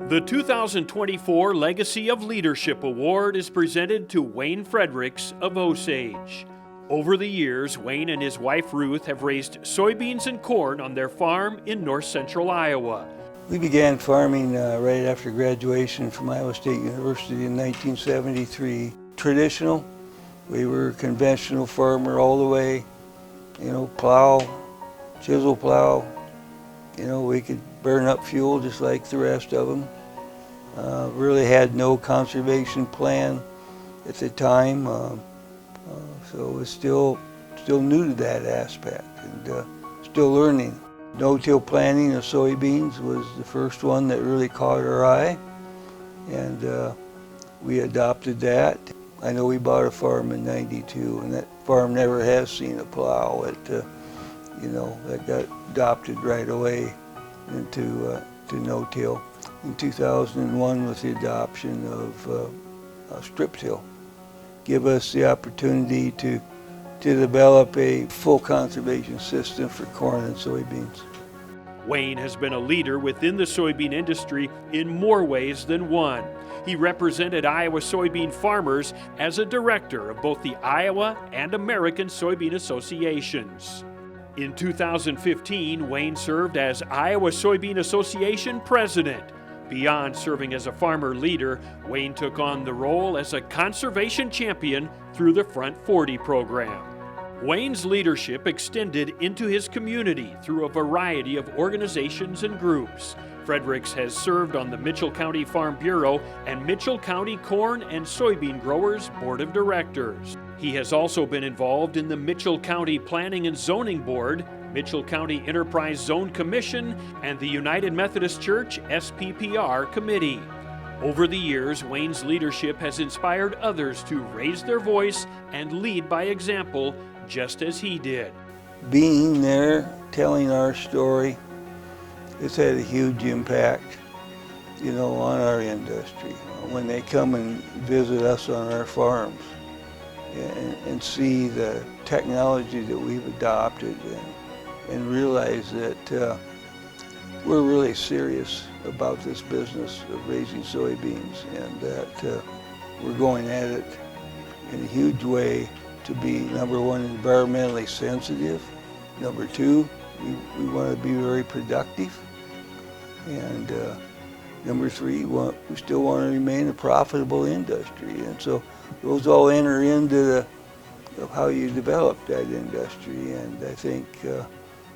The 2024 Legacy of Leadership Award is presented to Wayne Fredericks of Osage. Over the years, Wayne and his wife Ruth have raised soybeans and corn on their farm in north central Iowa. We began farming right after graduation from Iowa State University in 1973. Traditional, we were a conventional farmer all the way, plow, chisel plow. We could burn up fuel just like the rest of them. Really had no conservation plan at the time, so it was still new to that aspect and still learning. No-till planting of soybeans was the first one that really caught our eye, and we adopted that. I know we bought a farm in '92, and that farm never has seen a plow. That got adopted right away into no-till. In 2001 with the adoption of strip till, give us the opportunity to develop a full conservation system for corn and soybeans. Wayne has been a leader within the soybean industry in more ways than one. He represented Iowa soybean farmers as a director of both the Iowa and American Soybean Associations. In 2015, Wayne served as Iowa Soybean Association president. Beyond serving as a farmer leader, Wayne took on the role as a conservation champion through the Front 40 program. Wayne's leadership extended into his community through a variety of organizations and groups. Fredericks has served on the Mitchell County Farm Bureau and Mitchell County Corn and Soybean Growers Board of Directors. He has also been involved in the Mitchell County Planning and Zoning Board, Mitchell County Enterprise Zone Commission, and the United Methodist Church SPPR Committee. Over the years, Wayne's leadership has inspired others to raise their voice and lead by example, just as he did. Being there, telling our story, it's had a huge impact, on our industry. When they come and visit us on our farms and see the technology that we've adopted and realize that we're really serious about this business of raising soybeans, and that we're going at it in a huge way to be, number one, environmentally sensitive. Number two, we want to be very productive. And number three, we still want to remain a profitable industry. And so those all enter into of how you develop that industry. And I think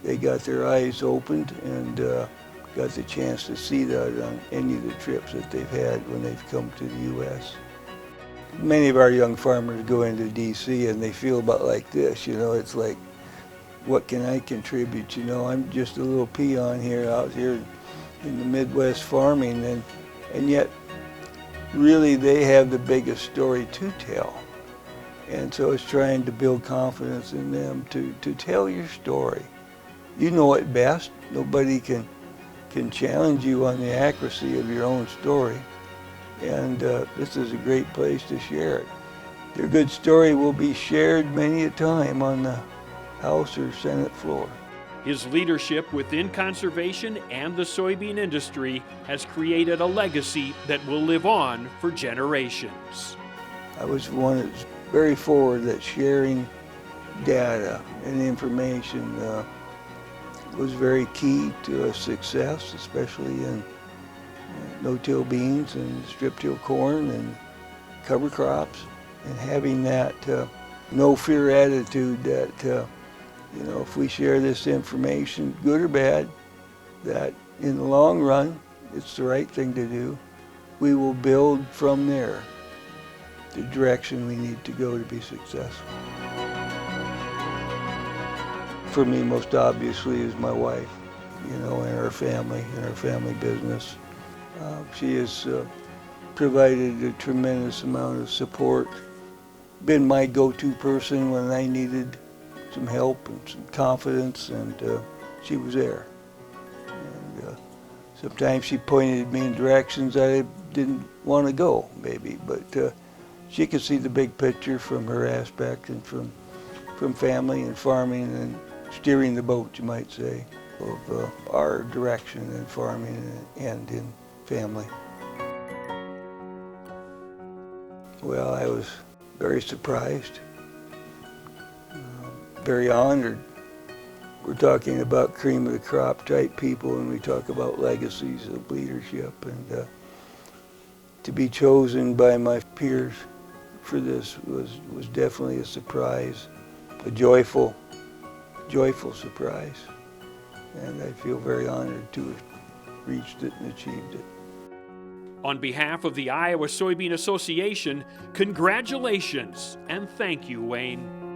they got their eyes opened and got the chance to see that on any of the trips that they've had when they've come to the U.S. Many of our young farmers go into D.C. and they feel about like this, it's like, what can I contribute? I'm just a little peon here out here in the Midwest farming, and yet really they have the biggest story to tell. And so it's trying to build confidence in them to tell your story. You know it best. Nobody can challenge you on the accuracy of your own story. And this is a great place to share it. Your good story will be shared many a time on the House or Senate floor. His leadership within conservation and the soybean industry has created a legacy that will live on for generations. I was one that's very forward that sharing data and information was very key to success, especially in no-till beans and strip-till corn and cover crops, and having that no-fear attitude that if we share this information, good or bad, that in the long run, it's the right thing to do. We will build from there the direction we need to go to be successful. For me, most obviously, is my wife, and our family business. She has provided a tremendous amount of support, been my go-to person when I needed some help and some confidence, and she was there. And sometimes she pointed me in directions I didn't want to go, maybe, but she could see the big picture from her aspect and from family and farming and steering the boat, you might say, of our direction in farming and in family. Well, I was very surprised, very honored. We're talking about cream of the crop type people, and we talk about legacies of leadership, and to be chosen by my peers for this was definitely a surprise, a joyful surprise, and I feel very honored to have reached it and achieved it. On behalf of the Iowa Soybean Association, congratulations and thank you, Wayne.